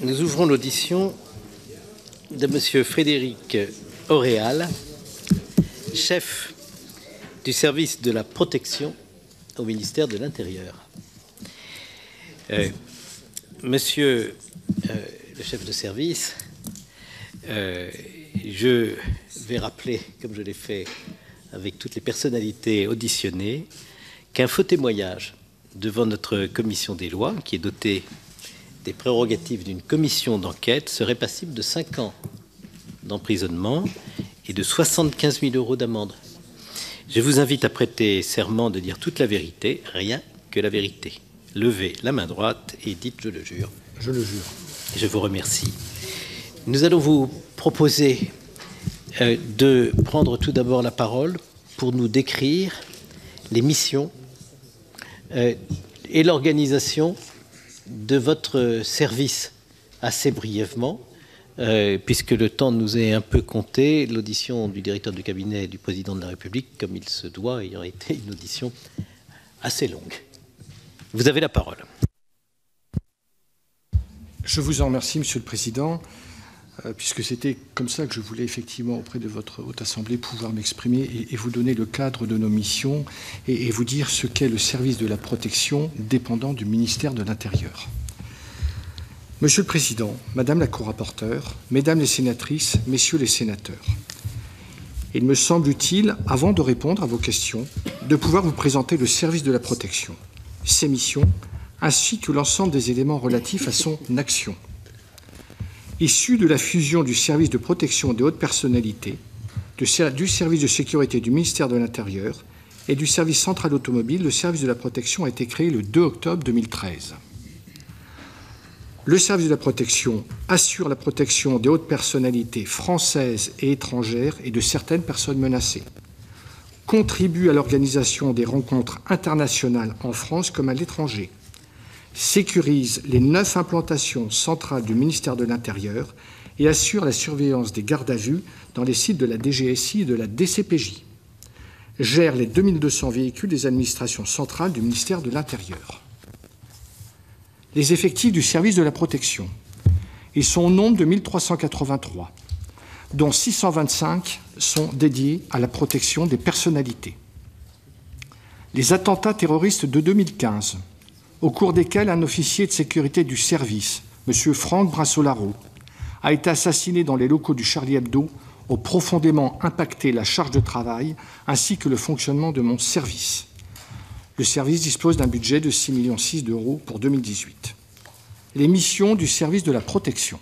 Nous ouvrons l'audition de Monsieur Frédéric Auréal, chef du service de la protection au ministère de l'Intérieur. Monsieur le chef de service, je vais rappeler, comme je l'ai fait avec toutes les personnalités auditionnées, qu'un faux témoignage devant notre commission des lois, qui est dotée des prérogatives d'une commission d'enquête, serait passible de 5 ans d'emprisonnement et de 75 000 € d'amende. Je vous invite à prêter serment de dire toute la vérité, rien que la vérité. Levez la main droite et dites « je le jure ». Je le jure. Je vous remercie. Nous allons vous proposer de prendre tout d'abord la parole pour nous décrire les missions et l'organisation de votre service assez brièvement, puisque le temps nous est un peu compté. L'audition du directeur du cabinet du président de la République, comme il se doit, ayant été une audition assez longue. Vous avez la parole. Je vous en remercie, Monsieur le Président, puisque c'était comme ça que je voulais effectivement, auprès de votre Haute Assemblée, pouvoir m'exprimer et vous donner le cadre de nos missions et vous dire ce qu'est le service de la protection dépendant du ministère de l'Intérieur. Monsieur le Président, Madame la co-rapporteure, Mesdames les sénatrices, Messieurs les sénateurs, il me semble utile, avant de répondre à vos questions, de pouvoir vous présenter le service de la protection, ses missions, ainsi que l'ensemble des éléments relatifs à son action. Issu de la fusion du service de protection des hautes personnalités, du service de sécurité du ministère de l'Intérieur et du service central automobile, le service de la protection a été créé le 2 octobre 2013. Le service de la protection assure la protection des hautes personnalités françaises et étrangères et de certaines personnes menacées, contribue à l'organisation des rencontres internationales en France comme à l'étranger, sécurise les 9 implantations centrales du ministère de l'Intérieur et assure la surveillance des gardes à vue dans les sites de la DGSI et de la DCPJ, gère les 2200 véhicules des administrations centrales du ministère de l'Intérieur. Les effectifs du service de la protection, ils sont au nombre de 1383, dont 625 sont dédiés à la protection des personnalités. Les attentats terroristes de 2015, au cours desquels un officier de sécurité du service, M. Franck Brassolaro, a été assassiné dans les locaux du Charlie Hebdo, ont profondément impacté la charge de travail ainsi que le fonctionnement de mon service. Le service dispose d'un budget de 6,6 millions d'euros pour 2018. Les missions du service de la protection.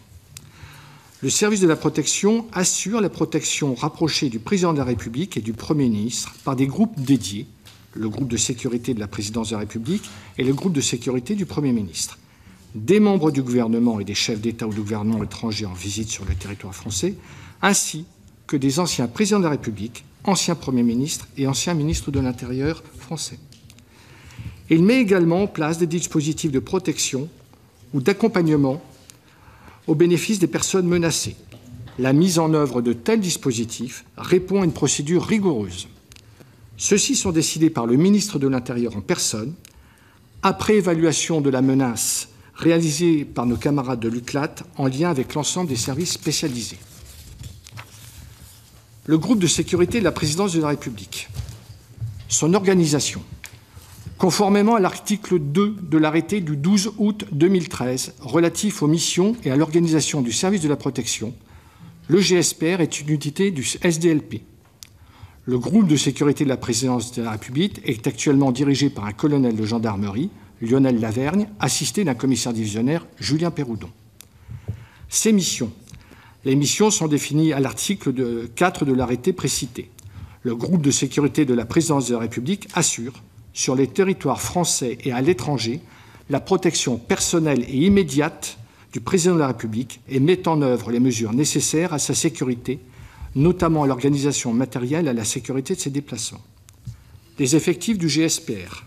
Le service de la protection assure la protection rapprochée du président de la République et du Premier ministre par des groupes dédiés, le groupe de sécurité de la présidence de la République et le groupe de sécurité du Premier ministre, des membres du gouvernement et des chefs d'État ou de gouvernement étrangers en visite sur le territoire français, ainsi que des anciens présidents de la République, anciens Premiers ministres et anciens ministres de l'Intérieur français. Il met également en place des dispositifs de protection ou d'accompagnement au bénéfice des personnes menacées. La mise en œuvre de tels dispositifs répond à une procédure rigoureuse. Ceux-ci sont décidés par le ministre de l'Intérieur en personne, après évaluation de la menace réalisée par nos camarades de l'UCLAT en lien avec l'ensemble des services spécialisés. Le groupe de sécurité de la présidence de la République. Son organisation. Conformément à l'article 2 de l'arrêté du 12 août 2013 relatif aux missions et à l'organisation du service de la protection, le GSPR est une unité du SDLP. Le groupe de sécurité de la présidence de la République est actuellement dirigé par un colonel de gendarmerie, Lionel Lavergne, assisté d'un commissaire divisionnaire, Julien Péroudon. Ces missions. Les missions sont définies à l'article 4 de l'arrêté précité. Le groupe de sécurité de la présidence de la République assure, sur les territoires français et à l'étranger, la protection personnelle et immédiate du président de la République et met en œuvre les mesures nécessaires à sa sécurité, notamment à l'organisation matérielle et à la sécurité de ses déplacements. Les effectifs du GSPR.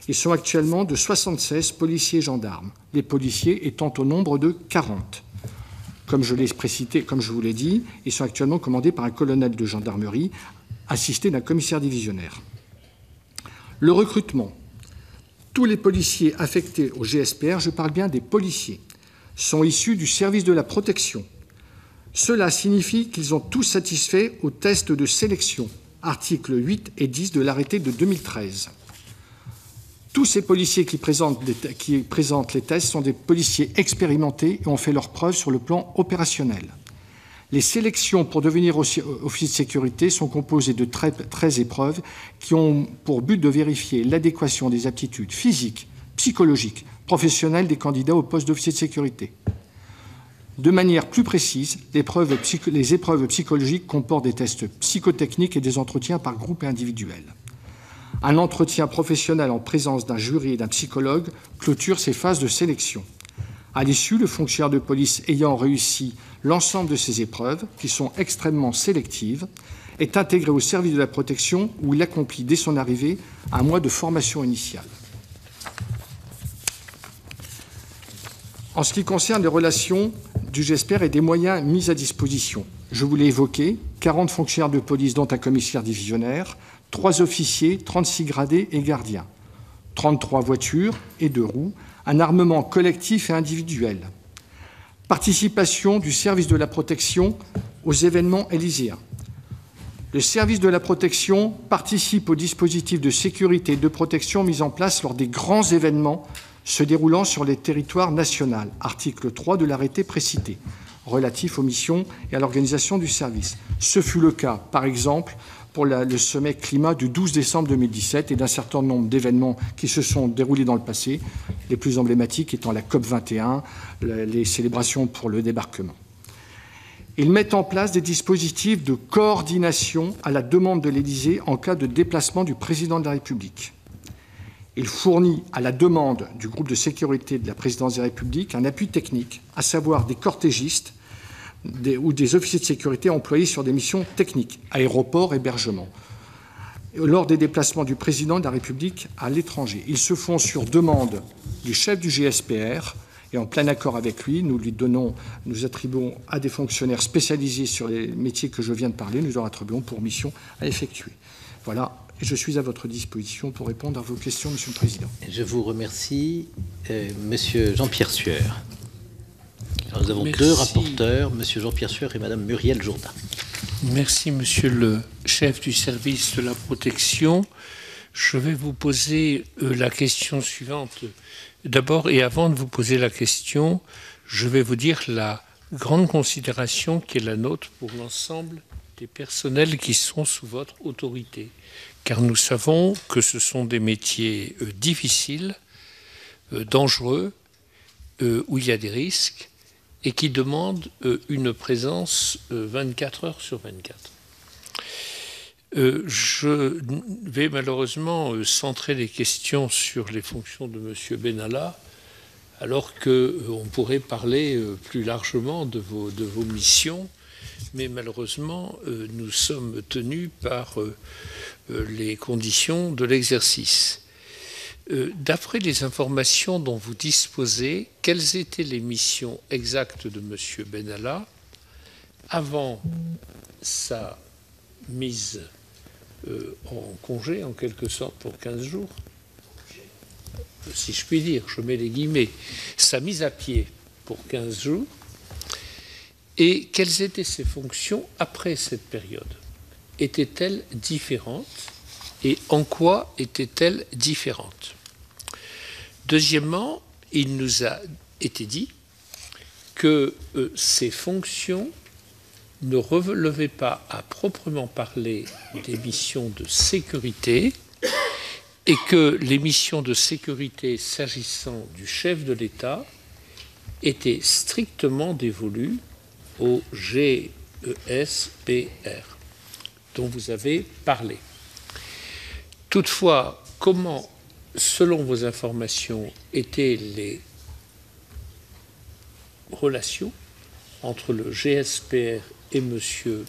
Ils sont actuellement de 76 policiers et gendarmes, les policiers étant au nombre de 40. Comme je l'ai précisé, comme je vous l'ai dit, ils sont actuellement commandés par un colonel de gendarmerie, assisté d'un commissaire divisionnaire. Le recrutement. Tous les policiers affectés au GSPR, je parle bien des policiers, sont issus du service de la protection. Cela signifie qu'ils ont tous satisfait aux tests de sélection, articles 8 et 10 de l'arrêté de 2013. Tous ces policiers qui présentent les tests sont des policiers expérimentés et ont fait leurs preuves sur le plan opérationnel. Les sélections pour devenir officier de sécurité sont composées de 13 épreuves qui ont pour but de vérifier l'adéquation des aptitudes physiques, psychologiques, professionnelles des candidats au poste d'officier de sécurité. De manière plus précise, les épreuves psychologiques comportent des tests psychotechniques et des entretiens par groupe et individuel. Un entretien professionnel en présence d'un jury et d'un psychologue clôture ces phases de sélection. À l'issue, le fonctionnaire de police ayant réussi l'ensemble de ces épreuves, qui sont extrêmement sélectives, est intégré au service de la protection où il accomplit dès son arrivée un mois de formation initiale. En ce qui concerne les relations du GESPER et des moyens mis à disposition, je vous l'ai évoqué, 40 fonctionnaires de police dont un commissaire divisionnaire, 3 officiers, 36 gradés et gardiens, 33 voitures et 2 roues, un armement collectif et individuel, participation du service de la protection aux événements élyséens. Le service de la protection participe au dispositif de sécurité et de protection mis en place lors des grands événements se déroulant sur les territoires nationaux, article 3 de l'arrêté précité, relatif aux missions et à l'organisation du service. Ce fut le cas, par exemple, pour le sommet climat du 12 décembre 2017 et d'un certain nombre d'événements qui se sont déroulés dans le passé, les plus emblématiques étant la COP21, les célébrations pour le débarquement. Ils mettent en place des dispositifs de coordination à la demande de l'Élysée en cas de déplacement du président de la République. Il fournit à la demande du groupe de sécurité de la présidence de la République un appui technique, à savoir des cortégistes ou des officiers de sécurité employés sur des missions techniques, aéroport, hébergement, lors des déplacements du président de la République à l'étranger. Ils se font sur demande du chef du GSPR et en plein accord avec lui, nous attribuons à des fonctionnaires spécialisés sur les métiers que je viens de parler, nous leur attribuons pour mission à effectuer. Voilà. Je suis à votre disposition pour répondre à vos questions, Monsieur le Président. Je vous remercie. Monsieur Jean-Pierre Sueur. Alors, nous avons deux rapporteurs, Monsieur Jean-Pierre Sueur et Madame Muriel Jourdain. Merci, Monsieur le chef du service de la protection. Je vais vous poser la question suivante. D'abord, et avant de vous poser la question, je vais vous dire la grande considération qui est la nôtre pour l'ensemble des personnels qui sont sous votre autorité. Car nous savons que ce sont des métiers difficiles, dangereux, où il y a des risques et qui demandent une présence 24 heures sur 24. Je vais malheureusement centrer les questions sur les fonctions de M. Benalla, alors qu'on pourrait parler plus largement de vos missions, mais malheureusement, nous sommes tenus par les conditions de l'exercice. D'après les informations dont vous disposez, quelles étaient les missions exactes de M. Benalla avant sa mise en congé, en quelque sorte, pour 15 jours, si je puis dire, je mets les guillemets, sa mise à pied pour 15 jours, et quelles étaient ses fonctions après cette période? Étaient-elles différentes et en quoi étaient-elles différentes? Deuxièmement, il nous a été dit que ces fonctions ne relevaient pas à proprement parler des missions de sécurité et que les missions de sécurité s'agissant du chef de l'État étaient strictement dévolues au GESPR dont vous avez parlé. Toutefois, comment, selon vos informations, étaient les relations entre le GSPR et M.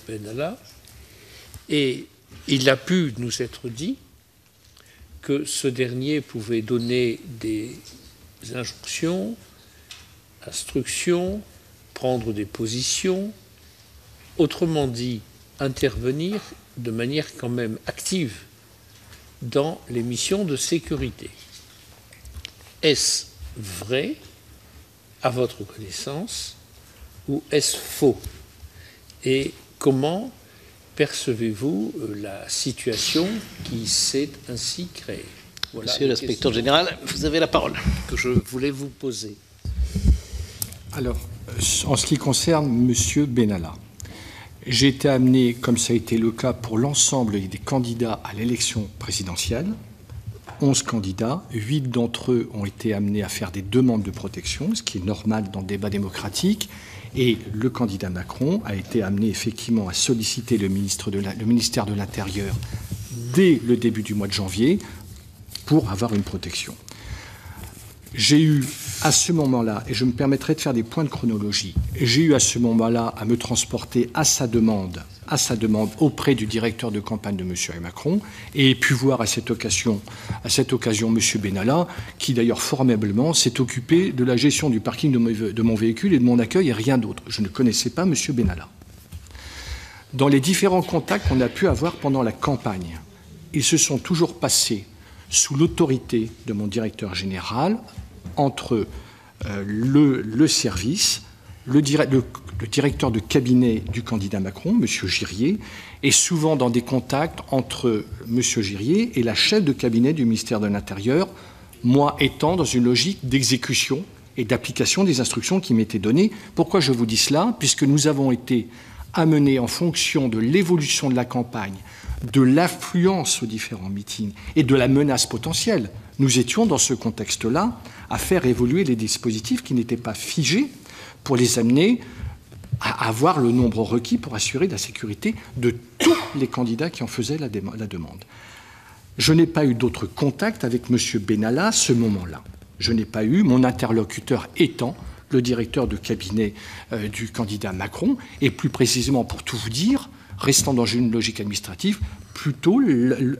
Benalla? Et il a pu nous être dit que ce dernier pouvait donner des injonctions, instructions, prendre des positions, autrement dit, intervenir de manière quand même active dans les missions de sécurité. Est-ce vrai à votre connaissance, ou est-ce faux? Et comment percevez-vous la situation qui s'est ainsi créée? Voilà. Monsieur l'inspecteur général, vous avez la parole. Que je voulais vous poser. Alors, en ce qui concerne M. Benalla, j'ai été amené, comme ça a été le cas pour l'ensemble des candidats à l'élection présidentielle, 11 candidats, 8 d'entre eux ont été amenés à faire des demandes de protection, ce qui est normal dans le débat démocratique, et le candidat Macron a été amené effectivement à solliciter le ministère de l'Intérieur dès le début du mois de janvier pour avoir une protection. J'ai eu à ce moment-là, et je me permettrai de faire des points de chronologie, j'ai eu à ce moment-là à me transporter à sa demande auprès du directeur de campagne de M. Macron, et pu voir à cette occasion M. Benalla, qui d'ailleurs formellement s'est occupé de la gestion du parking de mon véhicule et de mon accueil et rien d'autre. Je ne connaissais pas M. Benalla. Dans les différents contacts qu'on a pu avoir pendant la campagne, ils se sont toujours passés sous l'autorité de mon directeur général, entre le service, le directeur de cabinet du candidat Macron, M. Girier, et souvent dans des contacts entre M. Girier et la chef de cabinet du ministère de l'Intérieur, moi étant dans une logique d'exécution et d'application des instructions qui m'étaient données. Pourquoi je vous dis cela? Puisque nous avons été amenés, en fonction de l'évolution de la campagne, de l'affluence aux différents meetings et de la menace potentielle, nous étions dans ce contexte-là à faire évoluer les dispositifs qui n'étaient pas figés pour les amener à avoir le nombre requis pour assurer la sécurité de tous les candidats qui en faisaient la demande. Je n'ai pas eu d'autres contacts avec M. Benalla à ce moment-là. Je n'ai pas eu, mon interlocuteur étant le directeur de cabinet du candidat Macron, et plus précisément, pour tout vous dire, restant dans une logique administrative, plutôt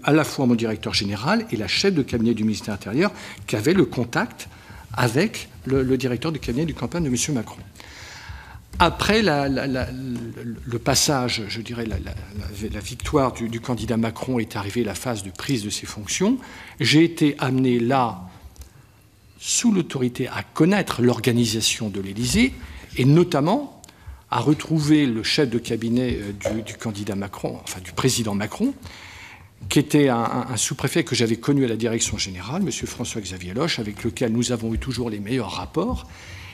à la fois mon directeur général et la chef de cabinet du ministère de l'Intérieur qui avaient le contact avec le directeur de cabinet du campagne de M. Macron. Après le passage, je dirais, la victoire du candidat Macron est arrivée la phase de prise de ses fonctions. J'ai été amené là, sous l'autorité, à connaître l'organisation de l'Élysée et notamment à retrouver le chef de cabinet du candidat Macron, enfin du président Macron, qui était un sous-préfet que j'avais connu à la direction générale, M. François-Xavier Loche, avec lequel nous avons eu toujours les meilleurs rapports.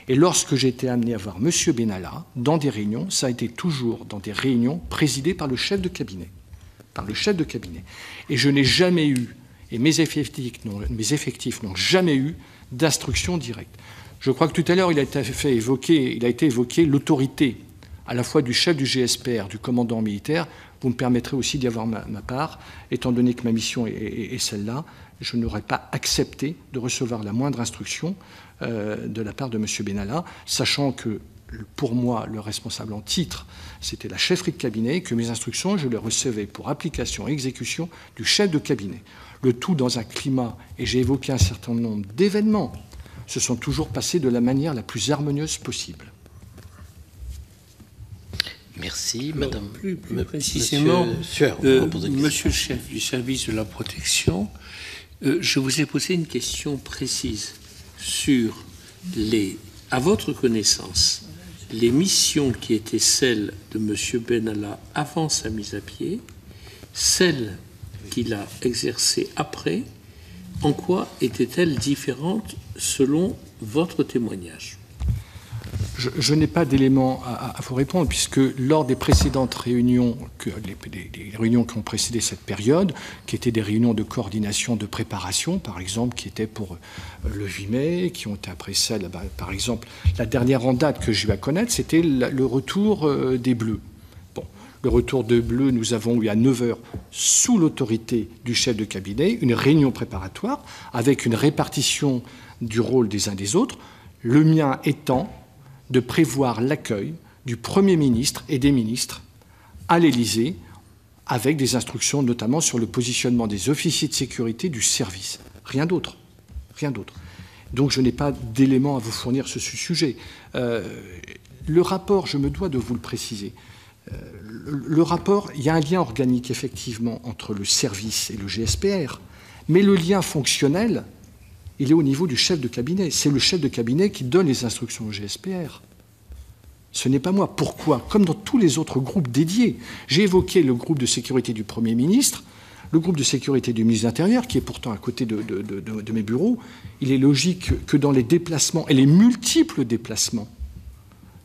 Et lorsque j'ai été amené à voir M. Benalla dans des réunions, ça a été toujours dans des réunions présidées par le chef de cabinet. Et je n'ai jamais eu, et mes effectifs n'ont jamais eu d'instruction directe. Je crois que tout à l'heure, il a été évoqué l'autorité à la fois du chef du GSPR, du commandant militaire. Vous me permettrez aussi d'y avoir ma part, étant donné que ma mission est celle-là. Je n'aurais pas accepté de recevoir la moindre instruction de la part de M. Benalla, sachant que, pour moi, le responsable en titre, c'était la chefferie de cabinet, que mes instructions, je les recevais pour application et exécution du chef de cabinet. Le tout dans un climat, et j'ai évoqué un certain nombre d'événements, se sont toujours passés de la manière la plus harmonieuse possible. Merci, Alors, madame. Plus précisément, monsieur le chef du service de la protection, je vous ai posé une question précise sur à votre connaissance, les missions qui étaient celles de M. Benalla avant sa mise à pied, celles qu'il a exercées après, en quoi étaient-elles différentes selon votre témoignage? Je n'ai pas d'éléments à vous répondre, puisque lors des précédentes réunions, les réunions qui ont précédé cette période, qui étaient des réunions de coordination, de préparation, par exemple, qui étaient pour le 8 mai, qui ont été après celles, par exemple, la dernière en date que j'ai eu à connaître, c'était le retour des Bleus. Bon, le retour des Bleus, nous avons eu à 9h, sous l'autorité du chef de cabinet, une réunion préparatoire, avec une répartition du rôle des uns des autres, le mien étant de prévoir l'accueil du Premier ministre et des ministres à l'Élysée, avec des instructions notamment sur le positionnement des officiers de sécurité du service. Rien d'autre. Rien d'autre. Donc je n'ai pas d'éléments à vous fournir sur ce sujet. Le rapport, je me dois de vous le préciser, le rapport, il y a un lien organique effectivement entre le service et le GSPR, mais le lien fonctionnel, il est au niveau du chef de cabinet. C'est le chef de cabinet qui donne les instructions au GSPR. Ce n'est pas moi. Pourquoi? Comme dans tous les autres groupes dédiés. J'ai évoqué le groupe de sécurité du Premier ministre, le groupe de sécurité du ministre de l'Intérieur, qui est pourtant à côté de mes bureaux. Il est logique que dans les déplacements, et les multiples déplacements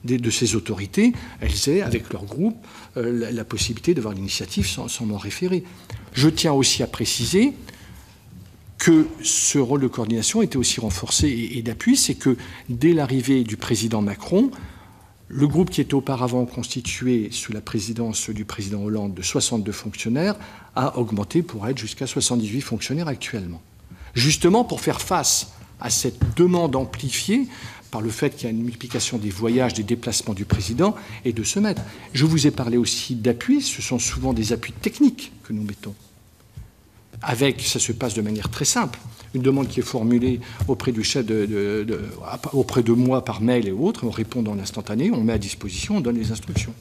de ces autorités, elles aient, avec leur groupe, la possibilité d'avoir l'initiative sans m'en référer. Je tiens aussi à préciser que ce rôle de coordination était aussi renforcé et d'appui, c'est que dès l'arrivée du président Macron, le groupe qui était auparavant constitué sous la présidence du président Hollande de 62 fonctionnaires a augmenté pour être jusqu'à 78 fonctionnaires actuellement. Justement pour faire face à cette demande amplifiée par le fait qu'il y a une multiplication des voyages, des déplacements du président, et de se mettre. Je vous ai parlé aussi d'appui, ce sont souvent des appuis techniques que nous mettons. Ça se passe de manière très simple. Une demande qui est formulée auprès du chef auprès de moi par mail et autres, on répond dans l'instantané, on met à disposition, on donne les instructions.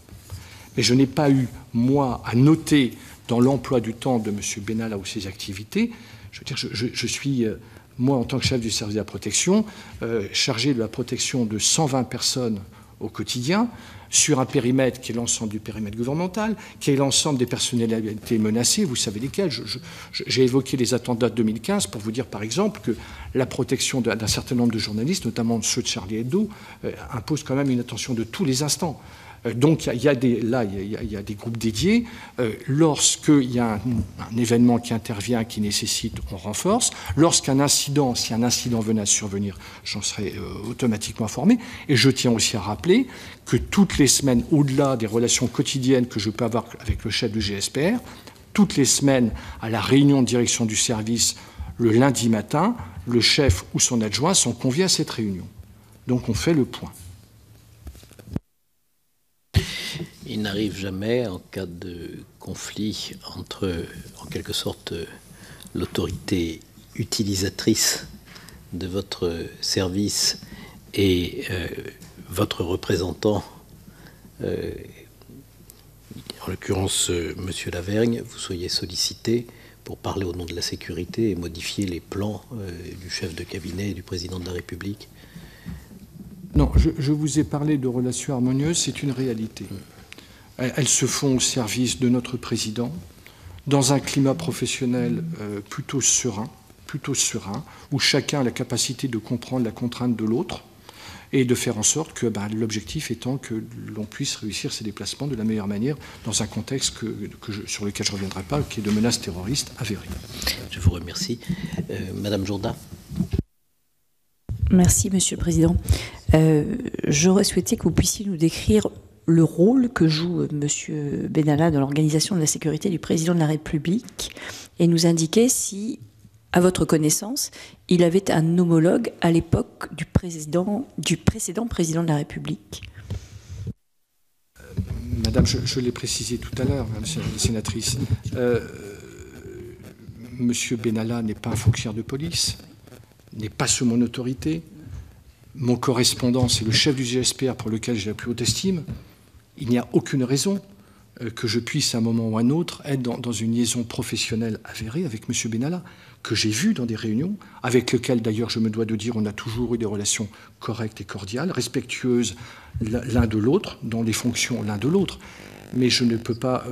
Mais je n'ai pas eu, moi, à noter dans l'emploi du temps de M. Benalla ou ses activités. Je veux dire, je suis, moi, en tant que chef du service de la protection, chargé de la protection de 120 personnes au quotidien, sur un périmètre qui est l'ensemble du périmètre gouvernemental, qui est l'ensemble des personnalités menacées, vous savez lesquelles. J'ai évoqué les attentats de 2015 pour vous dire, par exemple, que la protection d'un certain nombre de journalistes, notamment ceux de Charlie Hebdo, impose quand même une attention de tous les instants. Donc il y a des groupes dédiés. Lorsqu'il y a un événement qui intervient, qui nécessite, on renforce. Lorsqu'un incident, si un incident venait à survenir, j'en serais automatiquement informé. Et je tiens aussi à rappeler que toutes les semaines, au-delà des relations quotidiennes que je peux avoir avec le chef du GSPR, toutes les semaines, à la réunion de direction du service, le lundi matin, le chef ou son adjoint sont conviés à cette réunion. Donc on fait le point. Il n'arrive jamais, en cas de conflit entre, en quelque sorte, l'autorité utilisatrice de votre service et votre représentant, en l'occurrence M. Lavergne, vous soyez sollicité pour parler au nom de la sécurité et modifier les plans du chef de cabinet et du président de la République? Non, je vous ai parlé de relations harmonieuses, c'est une réalité. Elles se font au service de notre président, dans un climat professionnel plutôt serein, où chacun a la capacité de comprendre la contrainte de l'autre et de faire en sorte que l'objectif étant que l'on puisse réussir ces déplacements de la meilleure manière dans un contexte sur lequel je ne reviendrai pas, qui est de menaces terroristes avérées. Je vous remercie. Madame Jourdain. Merci, Monsieur le Président. J'aurais souhaité que vous puissiez nous décrire le rôle que joue M. Benalla dans l'organisation de la sécurité du président de la République et nous indiquer si, à votre connaissance, il avait un homologue à l'époque du précédent président de la République. Madame, je l'ai précisé tout à l'heure, Madame la sénatrice. M. Benalla n'est pas un fonctionnaire de police, n'est pas sous mon autorité. Mon correspondant, c'est le chef du GSPR pour lequel j'ai la plus haute estime. Il n'y a aucune raison que je puisse, à un moment ou à un autre, être dans une liaison professionnelle avérée avec M. Benalla, que j'ai vu dans des réunions, avec lequel, d'ailleurs, je me dois de dire, on a toujours eu des relations correctes et cordiales, respectueuses l'un de l'autre, dans les fonctions l'un de l'autre. Mais je ne peux pas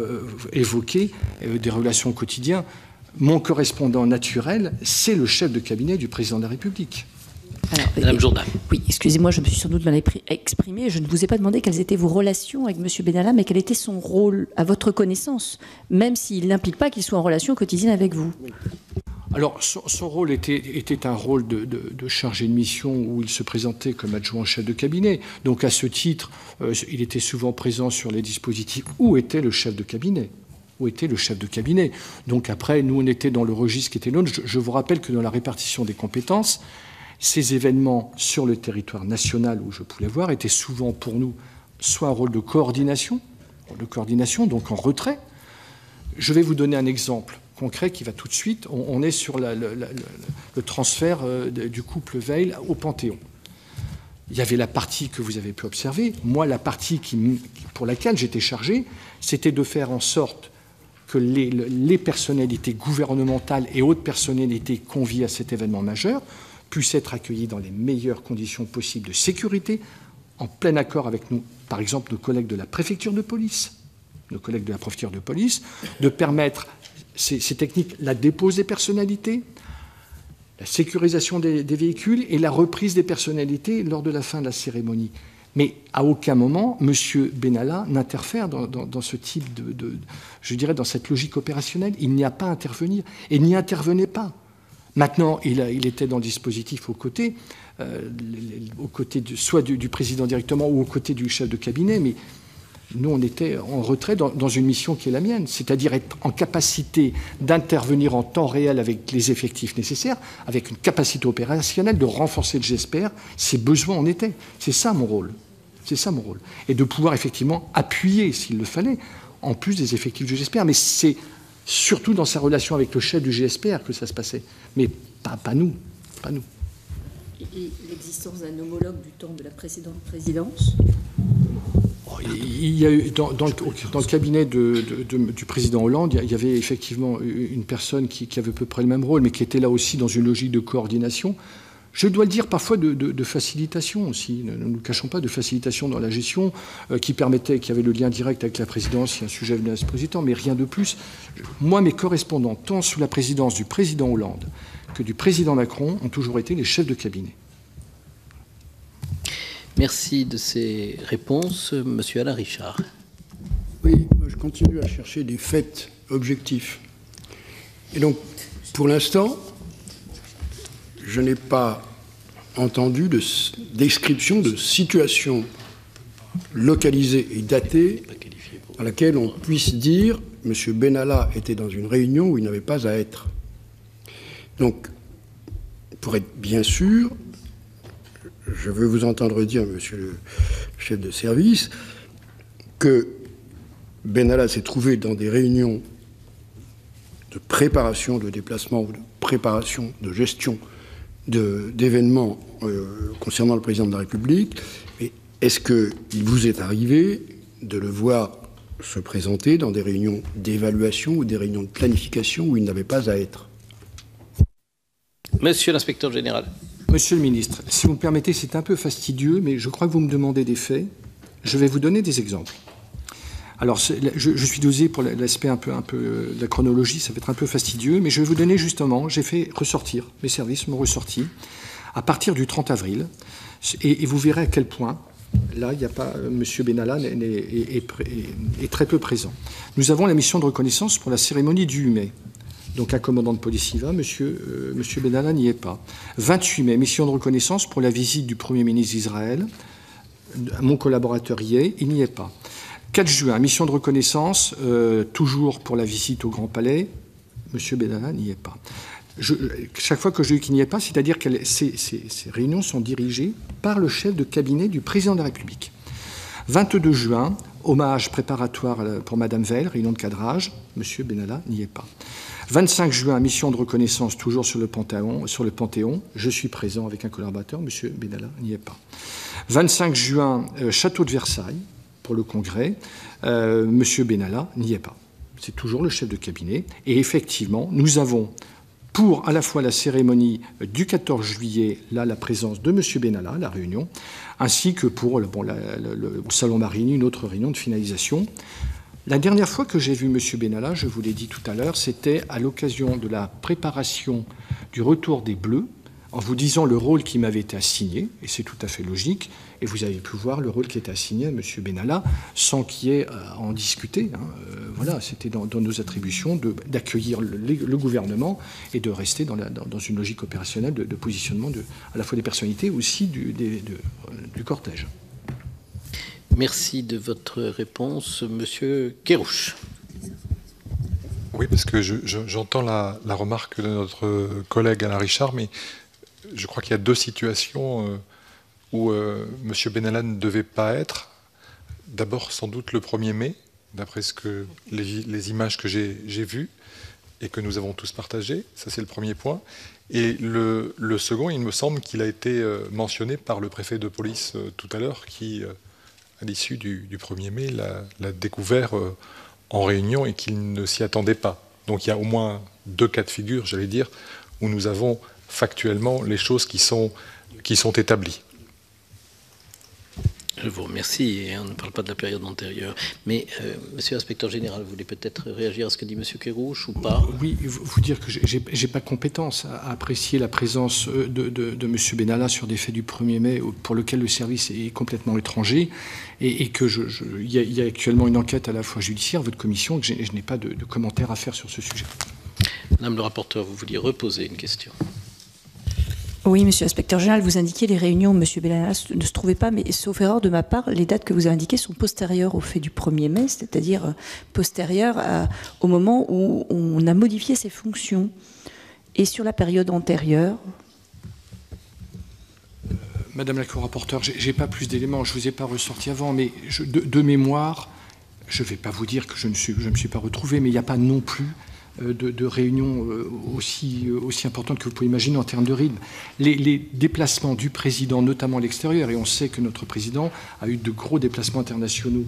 évoquer des relations quotidiennes. Mon correspondant naturel, c'est le chef de cabinet du président de la République. Alors, Madame Jourdain. Oui, excusez-moi, je me suis sans doute mal exprimée. Je ne vous ai pas demandé quelles étaient vos relations avec M. Benalla, mais quel était son rôle à votre connaissance, même s'il n'implique pas qu'il soit en relation quotidienne avec vous. Alors, son rôle était un rôle de chargé de mission où il se présentait comme adjoint chef de cabinet. Donc, à ce titre, il était souvent présent sur les dispositifs. Où était le chef de cabinet ? Où était le chef de cabinet ? Donc, après, nous, on était dans le registre qui était nôtre. Je vous rappelle que dans la répartition des compétences, ces événements sur le territoire national où je pouvais voir étaient souvent pour nous soit un rôle de coordination, donc en retrait. Je vais vous donner un exemple concret qui va tout de suite. On est sur le transfert du couple Veil au Panthéon. Il y avait la partie que vous avez pu observer. Moi, la partie pour laquelle j'étais chargé, c'était de faire en sorte que les personnalités gouvernementales et autres personnalités conviées à cet événement majeur puissent être accueillis dans les meilleures conditions possibles de sécurité, en plein accord avec nous, par exemple nos collègues de la préfecture de police, de permettre ces techniques, la dépose des personnalités, la sécurisation des véhicules et la reprise des personnalités lors de la fin de la cérémonie. Mais à aucun moment, M. Benalla n'interfère dans ce type je dirais, dans cette logique opérationnelle. Il n'y a pas à intervenir et n'y intervenait pas. Maintenant, il était dans le dispositif aux côtés soit du président directement ou aux côtés du chef de cabinet, mais nous, on était en retrait dans une mission qui est la mienne, c'est-à-dire être en capacité d'intervenir en temps réel avec les effectifs nécessaires, avec une capacité opérationnelle de renforcer le GSPR, si besoin en était. C'est ça mon rôle. Et de pouvoir effectivement appuyer, s'il le fallait, en plus des effectifs du GSPR. Mais c'est surtout dans sa relation avec le chef du GSPR que ça se passait. Mais pas nous. Et l'existence d'un homologue du temps de la précédente présidence ? Il y a eu, dans le cabinet du président Hollande, il y avait effectivement une personne qui avait à peu près le même rôle, mais qui était là aussi dans une logique de coordination. Je dois le dire, parfois de facilitation aussi, ne nous cachons pas, de facilitation dans la gestion, qui permettait, qu'il y avait le lien direct avec la présidence si un sujet venait à se président, mais rien de plus. Moi, mes correspondants, tant sous la présidence du président Hollande que du président Macron, ont toujours été les chefs de cabinet. Merci de ces réponses. Monsieur Alain Richard. Oui, moi je continue à chercher des faits objectifs. Et donc, pour l'instant, je n'ai pas entendu de description de situation localisée et datée à laquelle on puisse dire « M. Benalla était dans une réunion où il n'avait pas à être ». Donc, pour être bien sûr, je veux vous entendre dire, monsieur le chef de service, que Benalla s'est trouvé dans des réunions de préparation de déplacement ou de préparation de gestion d'événements concernant le président de la République. Et est-ce qu'il vous est arrivé de le voir se présenter dans des réunions d'évaluation ou des réunions de planification où il n'avait pas à être ? Monsieur l'inspecteur général. Monsieur le ministre, si vous me permettez, c'est un peu fastidieux, mais je crois que vous me demandez des faits. Je vais vous donner des exemples. Alors, je suis dosé pour l'aspect un peu de la chronologie, ça va être un peu fastidieux, mais je vais vous donner justement, j'ai fait ressortir, mes services m'ont ressorti, à partir du 30 avril, et vous verrez à quel point, là, il n'y a pas, M. Benalla est très peu présent. Nous avons la mission de reconnaissance pour la cérémonie du 8 mai. Donc un commandant de police y va, monsieur Benalla n'y est pas. 28 mai, mission de reconnaissance pour la visite du Premier ministre d'Israël. Mon collaborateur y est, il n'y est pas. 4 juin, mission de reconnaissance, toujours pour la visite au Grand Palais. Monsieur Benalla n'y est pas. Chaque fois que je dis qu'il n'y est pas, c'est-à-dire que ces réunions sont dirigées par le chef de cabinet du président de la République. 22 juin, hommage préparatoire pour Madame Veil, réunion de cadrage. Monsieur Benalla n'y est pas. 25 juin, mission de reconnaissance toujours sur le Panthéon. Je suis présent avec un collaborateur, M. Benalla n'y est pas. 25 juin, château de Versailles, pour le congrès. M. Benalla n'y est pas. C'est toujours le chef de cabinet. Et effectivement, nous avons, pour à la fois la cérémonie du 14 juillet, là, la présence de M. Benalla, la réunion, ainsi que pour le Salon Marigny, une autre réunion de finalisation. La dernière fois que j'ai vu M. Benalla, je vous l'ai dit tout à l'heure, c'était à l'occasion de la préparation du retour des Bleus, en vous disant le rôle qui m'avait été assigné, et c'est tout à fait logique, et vous avez pu voir le rôle qui était assigné à M. Benalla, sans qu'il y ait à en discuter. Voilà, c'était dans nos attributions d'accueillir le gouvernement et de rester dans une logique opérationnelle de positionnement à la fois des personnalités, aussi du cortège. Merci de votre réponse, Monsieur Kerrouche. Oui, parce que j'entends la remarque de notre collègue Alain Richard, mais je crois qu'il y a 2 situations où M. Benalla ne devait pas être. D'abord, sans doute le 1er mai, d'après les images que j'ai vues et que nous avons tous partagées. Ça, c'est le premier point. Et le second, il me semble qu'il a été mentionné par le préfet de police tout à l'heure, qui, à l'issue du 1er mai, l'a découvert en réunion et qu'il ne s'y attendait pas. Donc il y a au moins 2 cas de figure, j'allais dire, où nous avons factuellement les choses qui sont établies. Je vous remercie, et on ne parle pas de la période antérieure. Mais, monsieur l'inspecteur général, vous voulez peut-être réagir à ce que dit monsieur Kerrouche ou pas? Oui, vous dire que j'ai pas compétence à apprécier la présence de monsieur Benalla sur des faits du 1er mai pour lequel le service est complètement étranger, et que il y a actuellement une enquête à la fois judiciaire, votre commission, que je n'ai pas de commentaires à faire sur ce sujet. Madame le rapporteur, vous vouliez reposer une question? Oui, monsieur l'inspecteur général, vous indiquiez les réunions où monsieur Benalla ne se trouvait pas, mais sauf erreur de ma part, les dates que vous avez indiquées sont postérieures au fait du 1er mai, c'est-à-dire postérieures au moment où on a modifié ses fonctions. Et sur la période antérieure... Madame la co-rapporteure, j'ai pas plus d'éléments, je ne vous ai pas ressorti avant, mais de mémoire, je ne vais pas vous dire que je me suis pas retrouvé, mais il n'y a pas non plus de réunions aussi importantes que vous pouvez imaginer en termes de rythme. Les déplacements du président, notamment à l'extérieur, et on sait que notre président a eu de gros déplacements internationaux,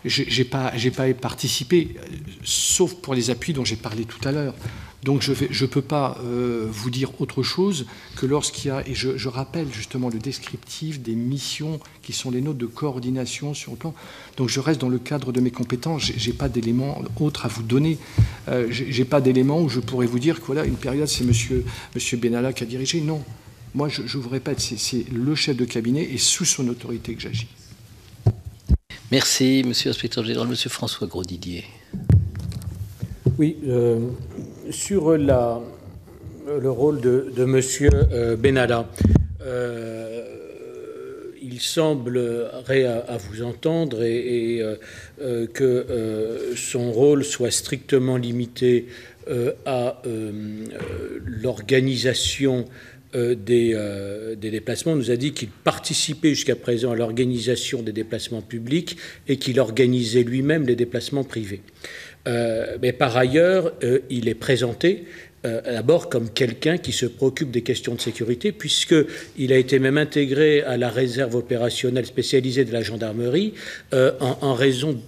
j'ai pas participé, sauf pour les appuis dont j'ai parlé tout à l'heure. Donc je ne peux pas vous dire autre chose que lorsqu'il y a, et je rappelle justement le descriptif des missions qui sont les nôtres de coordination sur le plan. Donc je reste dans le cadre de mes compétences, je n'ai pas d'éléments autres à vous donner. Je n'ai pas d'éléments où je pourrais vous dire que voilà, une période c'est monsieur Benalla qui a dirigé. Non, moi je vous répète, c'est le chef de cabinet et sous son autorité que j'agis. Merci, monsieur l'inspecteur général. Monsieur François Grosdidier. Oui, sur le rôle de monsieur Benalla, il semblerait à vous entendre que son rôle soit strictement limité à l'organisation des déplacements. On nous a dit qu'il participait jusqu'à présent à l'organisation des déplacements publics et qu'il organisait lui-même les déplacements privés. Mais par ailleurs, il est présenté d'abord comme quelqu'un qui se préoccupe des questions de sécurité, puisqu'il a été même intégré à la réserve opérationnelle spécialisée de la gendarmerie en raison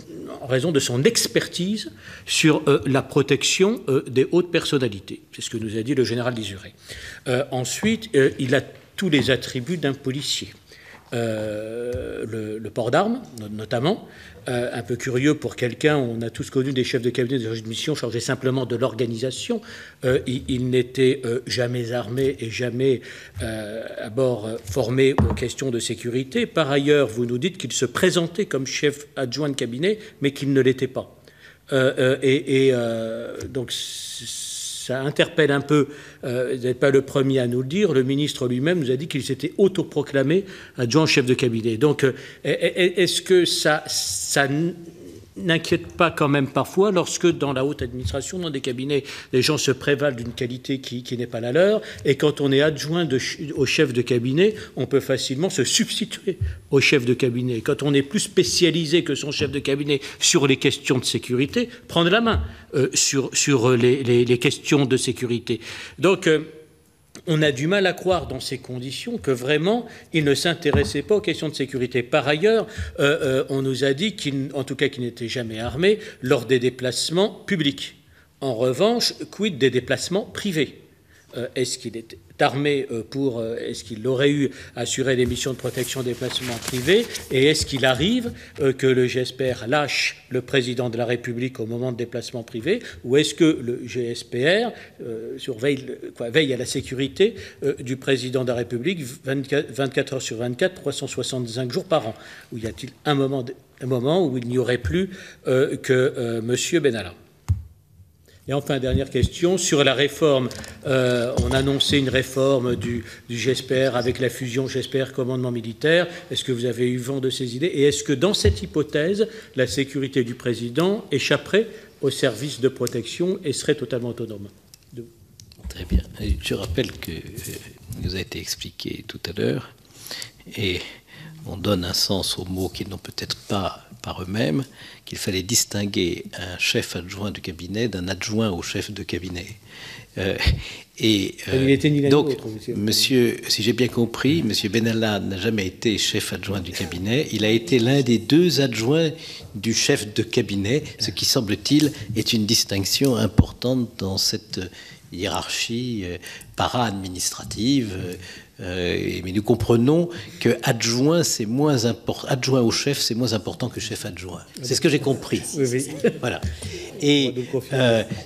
de son expertise sur la protection des hautes personnalités. C'est ce que nous a dit le général Lizuret. Ensuite, il a tous les attributs d'un policier. Le port d'armes, notamment, un peu curieux pour quelqu'un, on a tous connu des chefs de cabinet de mission chargés simplement de l'organisation. Il n'était jamais armé et jamais à bord formé aux questions de sécurité. Par ailleurs, vous nous dites qu'il se présentait comme chef adjoint de cabinet, mais qu'il ne l'était pas. Donc, ça interpelle un peu, vous n'êtes pas le premier à nous le dire, le ministre lui-même nous a dit qu'il s'était autoproclamé adjoint chef de cabinet. Donc, est-ce que ça n'inquiète pas quand même parfois lorsque dans la haute administration, dans des cabinets, les gens se prévalent d'une qualité qui n'est pas la leur, et quand on est adjoint au chef de cabinet, on peut facilement se substituer au chef de cabinet. Quand on est plus spécialisé que son chef de cabinet sur les questions de sécurité, prendre la main sur les questions de sécurité. Donc, on a du mal à croire dans ces conditions que vraiment il ne s'intéressait pas aux questions de sécurité. Par ailleurs, on nous a dit qu'il n'était jamais armé lors des déplacements publics. En revanche, quid des déplacements privés? Est-ce qu'il est armé est-ce qu'il aurait eu assuré des missions de protection des déplacements privés, et est-ce qu'il arrive que le GSPR lâche le président de la République au moment de déplacements privés, ou est-ce que le GSPR veille à la sécurité du président de la République 24 heures sur 24, 365 jours par an? Ou y a-t-il un moment où il n'y aurait plus que M. Benalla? Et enfin, dernière question, sur la réforme, on a annoncé une réforme du GSPR avec la fusion GSPR-commandement militaire. Est-ce que vous avez eu vent de ces idées? Et est-ce que dans cette hypothèse, la sécurité du président échapperait au service de protection et serait totalement autonome? Très bien. Je rappelle que nous a été expliqué tout à l'heure, et on donne un sens aux mots qui n'ont peut-être pas par eux-mêmes, qu'il fallait distinguer un chef adjoint du cabinet d'un adjoint au chef de cabinet. Donc, monsieur, si j'ai bien compris, monsieur Benalla n'a jamais été chef adjoint du cabinet. Il a été l'un des deux adjoints du chef de cabinet, ce qui, semble-t-il, est une distinction importante dans cette hiérarchie para-administrative, mais nous comprenons que adjoint au chef, c'est moins important que chef adjoint. C'est ce que j'ai compris. Oui. Voilà. Et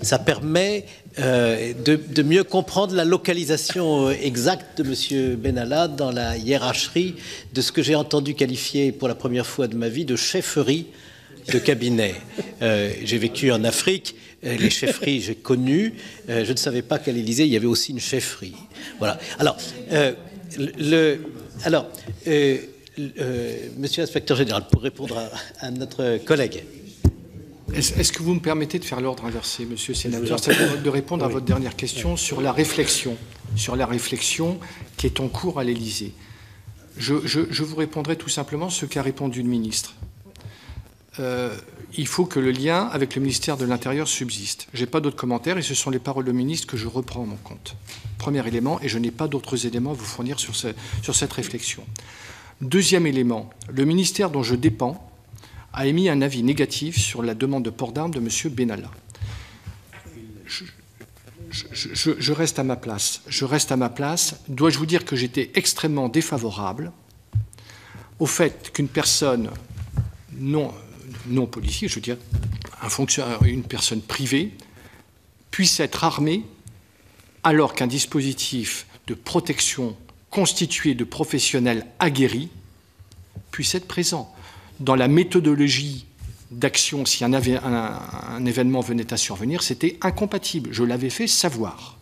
ça permet de mieux comprendre la localisation exacte de M. Benalla dans la hiérarchie de ce que j'ai entendu qualifier pour la première fois de ma vie de chefferie de cabinet. J'ai vécu en Afrique, les chefferies j'ai connu, je ne savais pas qu'à l'Élysée il y avait aussi une chefferie. Voilà. Alors, Monsieur l'inspecteur général, pour répondre à notre collègue. Est-ce que vous me permettez de faire l'ordre inversé, Monsieur le Sénateur, c'est-à-dire de répondre à votre dernière question sur la réflexion qui est en cours à l'Élysée. Je vous répondrai tout simplement ce qu'a répondu le ministre. Il faut que le lien avec le ministère de l'Intérieur subsiste. Je n'ai pas d'autres commentaires et ce sont les paroles du ministre que je reprends en mon compte. Premier élément, et je n'ai pas d'autres éléments à vous fournir sur cette réflexion. Deuxième élément, le ministère dont je dépends a émis un avis négatif sur la demande de port d'armes de M. Benalla. Je reste à ma place. Dois-je vous dire que j'étais extrêmement défavorable au fait qu'une personne non policier, je veux dire une personne privée, puisse être armée alors qu'un dispositif de protection constitué de professionnels aguerris puisse être présent. Dans la méthodologie d'action, si un événement venait à survenir, c'était incompatible. Je l'avais fait savoir.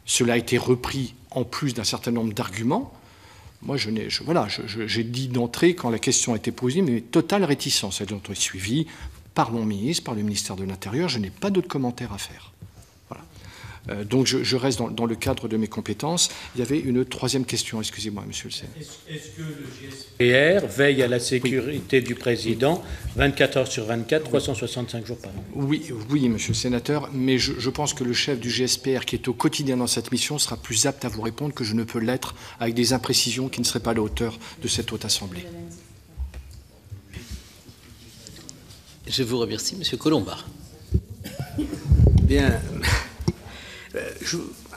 Cela a été repris en plus d'un certain nombre d'arguments. Moi, j'ai dit d'entrée, quand la question a été posée, mais totale réticence. Elle a été suivie par mon ministre, par le ministère de l'Intérieur. Je n'ai pas d'autres commentaires à faire. Voilà. Donc, je reste dans le cadre de mes compétences. Il y avait une troisième question, excusez-moi, monsieur le sénateur. Est-ce que le GSPR veille à la sécurité du président 24 heures sur 24, 365 jours par an? Oui, monsieur le sénateur, mais je pense que le chef du GSPR, qui est au quotidien dans cette mission, sera plus apte à vous répondre que je ne peux l'être avec des imprécisions qui ne seraient pas à la hauteur de cette haute assemblée. Je vous remercie, monsieur Colomba. Bien.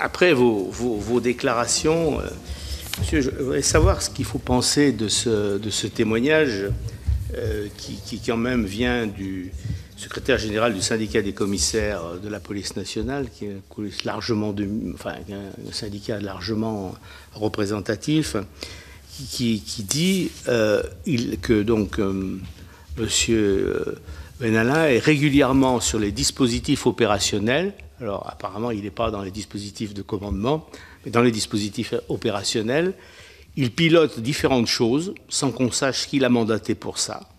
Après vos déclarations, monsieur, je voudrais savoir ce qu'il faut penser de ce témoignage qui quand même vient du secrétaire général du syndicat des commissaires de la police nationale, qui est un syndicat largement représentatif, qui dit que donc monsieur Benalla est régulièrement sur les dispositifs opérationnels. Alors apparemment il n'est pas dans les dispositifs de commandement, mais dans les dispositifs opérationnels. Il pilote différentes choses sans qu'on sache qui l'a mandaté pour ça.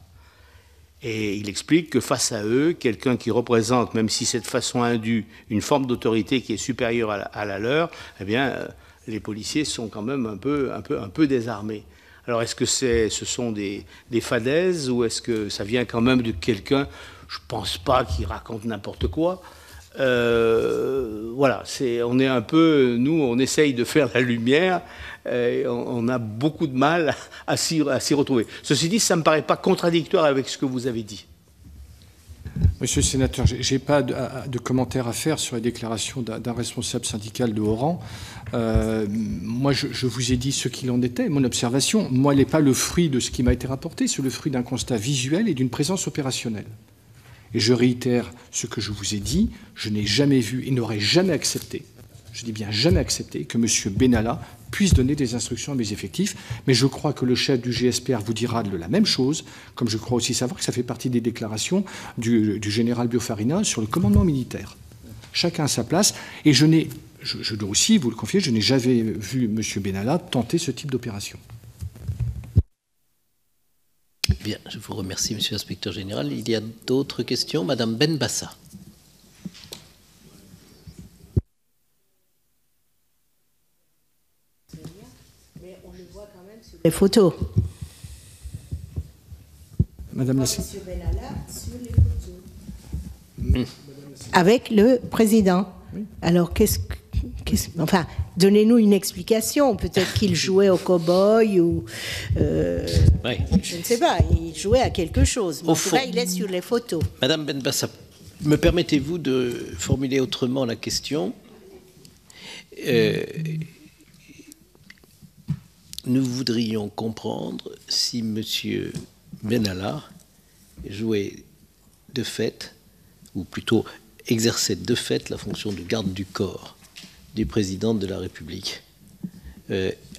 Et il explique que face à eux, quelqu'un qui représente, même si c'est de façon indue, une forme d'autorité qui est supérieure à la leur, eh bien, les policiers sont quand même un peu désarmés. Alors, est-ce que ce sont des fadaises ou est-ce que ça vient quand même de quelqu'un, je ne pense pas, qui raconte n'importe quoi. Voilà, on est un peu, nous, on essaye de faire la lumière. On a beaucoup de mal à s'y retrouver. Ceci dit, ça ne me paraît pas contradictoire avec ce que vous avez dit. Monsieur le sénateur, je n'ai pas de commentaires à faire sur les déclarations d'un responsable syndical de haut rang. Moi, je vous ai dit ce qu'il en était. Mon observation, moi, elle n'est pas le fruit de ce qui m'a été rapporté, c'est le fruit d'un constat visuel et d'une présence opérationnelle. Et je réitère ce que je vous ai dit, je n'ai jamais vu et n'aurais jamais accepté, je dis bien jamais accepté, que M. Benalla puisse donner des instructions à mes effectifs, mais je crois que le chef du GSPR vous dira de la même chose, comme je crois aussi savoir que ça fait partie des déclarations du général Biofarina sur le commandement militaire. Chacun à sa place, et je dois aussi vous le confier, je n'ai jamais vu M. Benalla tenter ce type d'opération. Bien, je vous remercie, monsieur l'inspecteur général. Il y a d'autres questions. Madame Benbassa. Mais on le voit quand même sur les photos. Madame la Monsieur Benalla sur les photos. Avec le président. Oui. Alors, enfin, donnez-nous une explication. Peut-être qu'il jouait au cow-boy ou... Oui. Je ne sais pas, il jouait à quelque chose. Mais en tout cas, il est sur les photos. Madame Benbassa, me permettez-vous de formuler autrement la question? Nous voudrions comprendre si M. Benalla jouait de fait, ou plutôt exerçait de fait la fonction de garde du corps du président de la République,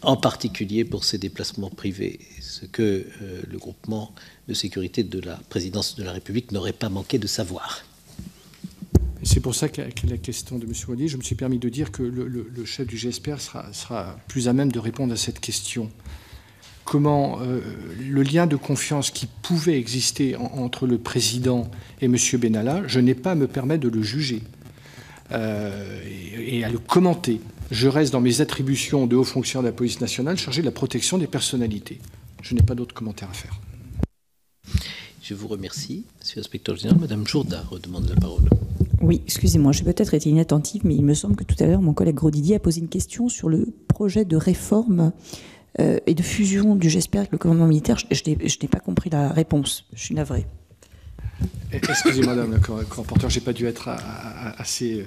en particulier pour ses déplacements privés, ce que le groupement de sécurité de la présidence de la République n'aurait pas manqué de savoir. C'est pour ça qu'à la question de M. Wadi, je me suis permis de dire que le chef du GSPR sera plus à même de répondre à cette question. Comment le lien de confiance qui pouvait exister entre le président et M. Benalla, je n'ai pas à me permettre de le juger et à le commenter. Je reste dans mes attributions de haut fonctionnaire de la police nationale chargé de la protection des personnalités. Je n'ai pas d'autres commentaires à faire. Je vous remercie, Monsieur l'inspecteur général. Madame Jourda redemande la parole. Oui, excusez-moi, j'ai peut-être été inattentive, mais il me semble que tout à l'heure, mon collègue Grosdidier a posé une question sur le projet de réforme et de fusion du GSPR avec le commandement militaire. Je n'ai pas compris la réponse. Je suis navrée. Excusez-moi, Madame la rapporteure, je n'ai pas dû être assez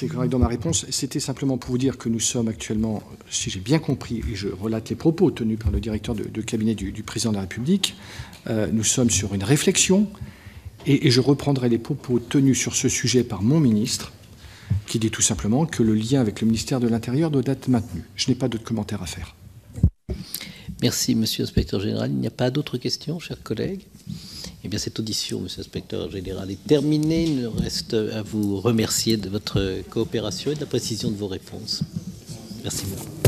correct dans ma réponse. C'était simplement pour vous dire que nous sommes actuellement, si j'ai bien compris, et je relate les propos tenus par le directeur de cabinet du président de la République, nous sommes sur une réflexion, et je reprendrai les propos tenus sur ce sujet par mon ministre, qui dit tout simplement que le lien avec le ministère de l'Intérieur doit être maintenu. Je n'ai pas d'autres commentaires à faire. Merci, Monsieur l'inspecteur général. Il n'y a pas d'autres questions, chers collègues? Eh bien, cette audition, Monsieur l'inspecteur général, est terminée. Il nous reste à vous remercier de votre coopération et de la précision de vos réponses. Merci beaucoup.